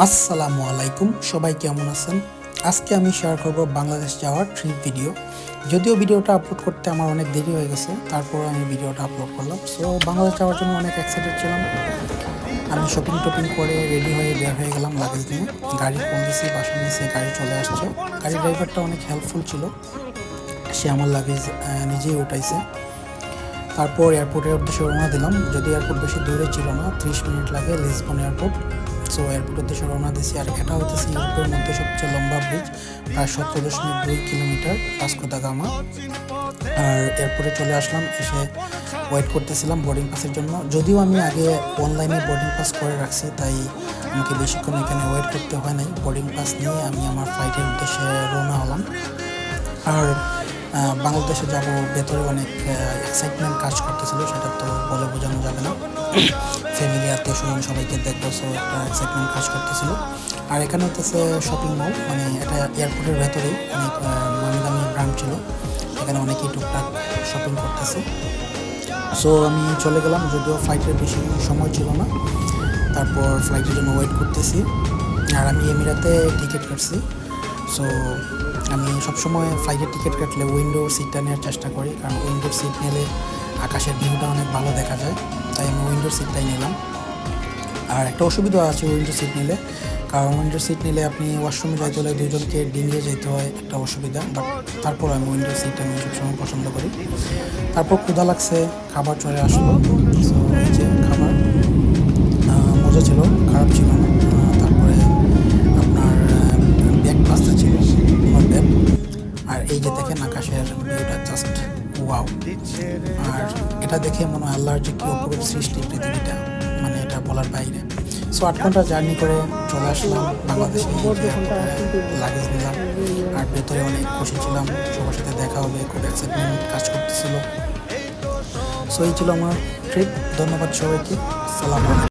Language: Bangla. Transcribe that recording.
আসসালামু আলাইকুম, সবাই কেমন আছেন? আজকে আমি শেয়ার করব বাংলাদেশ যাওয়ার ট্রিপ ভিডিও। যদিও ভিডিওটা আপলোড করতে আমার অনেক দেরি হয়ে গেছে, তারপর আমি ভিডিওটা আপলোড করলাম। সো বাংলাদেশ যাওয়ার জন্য অনেক এক্সাইটেড ছিলাম। আমি শপিং করে রেডি হয়ে বের হয়ে গেলাম লাগেজ নিয়ে। গাড়ি ফোন দিয়েছি, বাসার নিচে গাড়ি চলে আসছে। গাড়ির ড্রাইভারটা অনেক হেল্পফুল ছিল, সে আমার লাগেজ নিজেই উঠাইছে। তারপর এয়ারপোর্টের উদ্দেশ্যে রওনা দিলাম। যদি এয়ারপোর্ট বেশি দূরে ছিল না, 30 মিনিট লাগে লিসবন এয়ারপোর্ট। সো এয়ারপোর্টের উদ্দেশ্যে রওনা দিয়েছি। আর এটা হচ্ছে ইউরোপের মধ্যে সবচেয়ে লম্বা ব্রিজ, প্রায় 17.2 কিলোমিটার, ভাস্কো দা গামা। আর এয়ারপোর্টে চলে আসলাম, এসে ওয়েট করতেছিলাম বোর্ডিং পাসের জন্য। যদিও আমি আগে অনলাইনে বোর্ডিং পাস করে রাখছি, তাই আমাকে বেশিক্ষণ এখানে ওয়েট করতে হয় নাই। বোর্ডিং পাস নিয়ে আমি আমার ফ্লাইটের উদ্দেশ্যে রওনা হলাম। আর বাংলাদেশে যাব, ভেতরে অনেক এক্সাইটমেন্ট কাজ করতেছিল, সেটা তো বলে বোঝানো যাবে না। ফ্যামিলি, আত্মীয় স্বজন সবাইকে দেখবো, সো একটা এক্সাইটমেন্ট কাজ করতেছিল। আর এখানে হচ্ছে শপিং মল, মানে এটা এয়ারপোর্টের ভেতরেই অনেক নামি দামি ব্র্যান্ড ছিল, এখানে অনেকেই টুকটাক শপিং করতেছে। সো আমি চলে গেলাম, যদিও ফ্লাইটের বেশি সময় ছিল না। তারপর ফ্লাইটের জন্য ওয়েট করতেছি। আর আমি এমিরাতে টিকিট কাটছি। সো আমি সবসময় ফ্লাইটের টিকিট কাটলে উইন্ডোর সিটটা নেওয়ার চেষ্টা করি, কারণ উইন্ডোর সিট নিলে আকাশের ভিউটা অনেক ভালো দেখা যায়, তাই আমি উইন্ডোর সিটটাই নিলাম। আর একটা অসুবিধা আছে উইন্ডো সিট নিলে, কারণ উইন্ডো সিট নিলে আপনি ওয়াশরুমে যাইতে হলে দুজনকে ডিঙিয়ে যেতে হয়, একটা অসুবিধা। বাট তারপর আমি উইন্ডো সিটটা আমি সবসময় পছন্দ করি। তারপর ক্ষুধা লাগছে, খাবার চলে আসলো। সো এই যে খাবার মজা ছিল, খারাপ ছিল না। তারপরে আপনার ব্যাগ পাস্তা ছিল, নট ব্যাড। আর এই যে দেখেন আকাশের ভিউটা জাস্ট ওয়াও। আর এটা দেখে মনে হয় আল্লাহর যে কি অপরূপ সৃষ্টি পৃথিবীটা, মানে এটা বলার বাইরে। সো 8 ঘন্টা জার্নি করে চলে আসলাম বাংলাদেশে, লাগেজ নিলাম। আর ভেতরে অনেক খুশি ছিলাম, সবার সাথে দেখা হবে, খুব এক্সাইটমেন্ট কাজ করতেছিল। সো এই ছিল আমার ট্রিপ। ধন্যবাদ সবাইকে। সালাম আলাইকুম।